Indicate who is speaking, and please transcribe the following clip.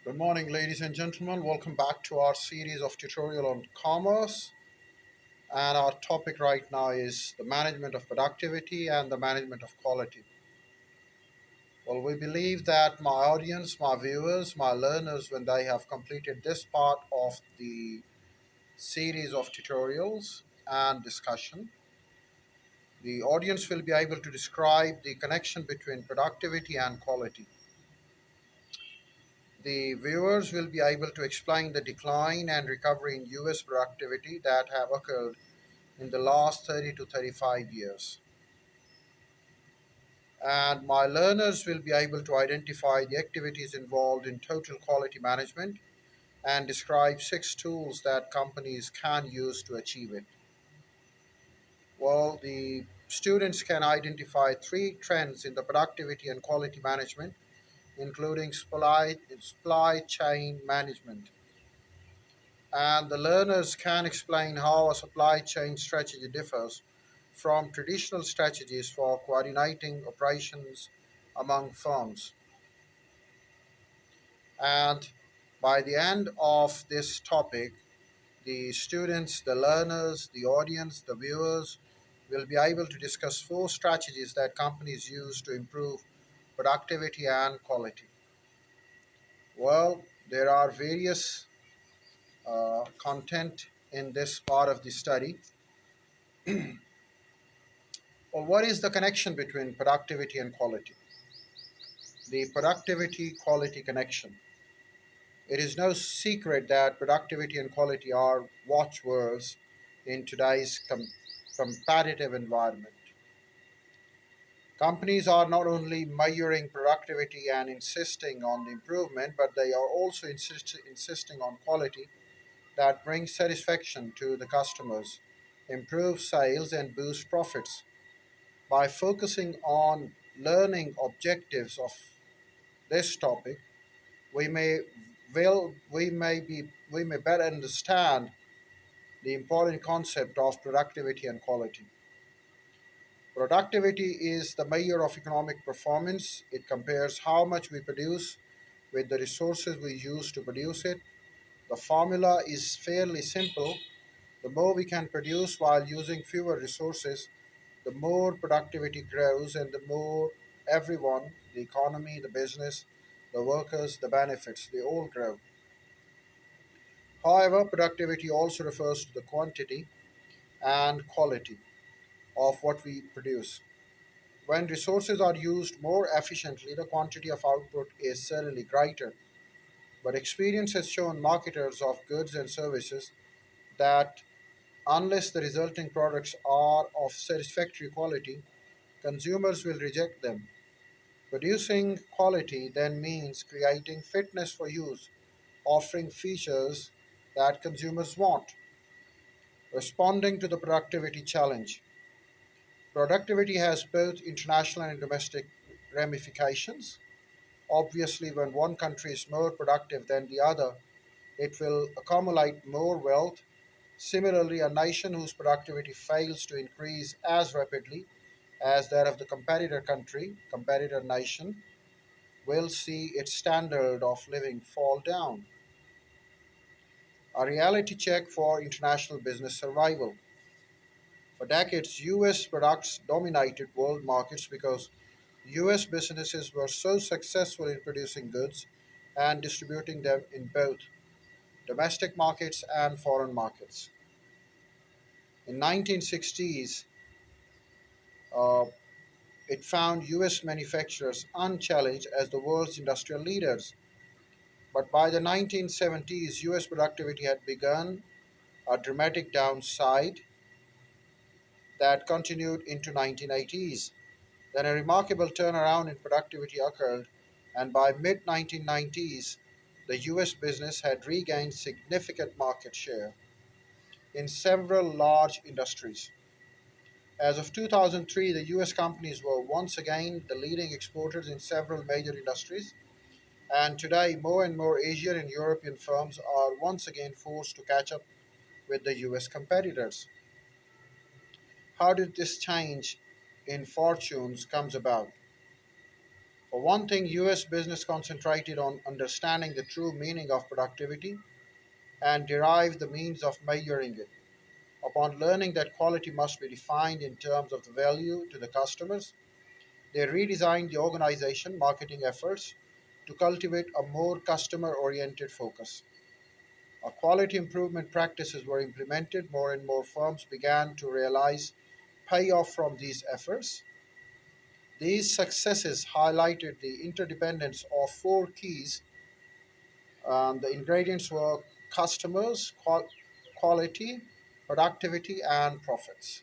Speaker 1: Good morning, ladies and gentlemen. Welcome back to our series of tutorial on commerce. And our topic right now is the management of productivity and the management of quality. Well, we believe that my audience, my viewers, my learners, when they have completed this part of the series of tutorials and discussion, the audience will be able to describe the connection between productivity and quality. The viewers will be able to explain the decline and recovery in US productivity that have occurred in the last 30 to 35 years. And my learners will be able to identify the activities involved in total quality management and describe six tools that companies can use to achieve it. Well, the students can identify three trends in the productivity and quality management, including supply chain management. And the learners can explain how a supply chain strategy differs from traditional strategies for coordinating operations among firms. And by the end of this topic, the students, the learners, the audience, the viewers will be able to discuss four strategies that companies use to improve productivity and quality. Well, there are various content in this part of the study. Well, what is the connection between productivity and quality? The productivity quality connection. It is no secret that productivity and quality are watchwords in today's competitive environment. Companies are not only measuring productivity and insisting on the improvement, but they are also insisting on quality that brings satisfaction to the customers, improves sales, and boosts profits. By focusing on learning objectives of this topic, we may we may better understand the important concept of productivity and quality. Productivity is the measure of economic performance. It compares how much we produce with the resources we use to produce it. The formula is fairly simple. The more we can produce while using fewer resources, the more productivity grows and the more everyone, the economy, the business, the workers, the benefits, they all grow. However, productivity also refers to the quantity and quality of what we produce. When resources are used more efficiently, the quantity of output is certainly greater. But experience has shown marketers of goods and services that unless the resulting products are of satisfactory quality, consumers will reject them. Producing quality then means creating fitness for use, offering features that consumers want, responding to the productivity challenge. Productivity has both international and domestic ramifications. Obviously, when one country is more productive than the other, it will accumulate more wealth. Similarly, a nation whose productivity fails to increase as rapidly as that of the competitor nation, will see its standard of living fall down. A reality check for international business survival. For decades, US products dominated world markets because US businesses were so successful in producing goods and distributing them in both domestic markets and foreign markets. In 1960s, uh, it found US manufacturers unchallenged as the world's industrial leaders. But by the 1970s, US productivity had begun a dramatic downside that continued into 1980s. Then a remarkable turnaround in productivity occurred, and by mid 1990s, the US business had regained significant market share in several large industries. As of 2003, the US companies were once again the leading exporters in several major industries, and today more and more Asian and European firms are once again forced to catch up with the US competitors. How did this change in fortunes comes about? For one thing, US business concentrated on understanding the true meaning of productivity and derived the means of measuring it. Upon learning that quality must be defined in terms of the value to the customers, they redesigned the organization marketing efforts to cultivate a more customer oriented focus. Quality improvement practices were implemented, more and more firms began to realize payoff from these efforts. These successes highlighted the interdependence of four keys. The ingredients were customers, quality, productivity, and profits.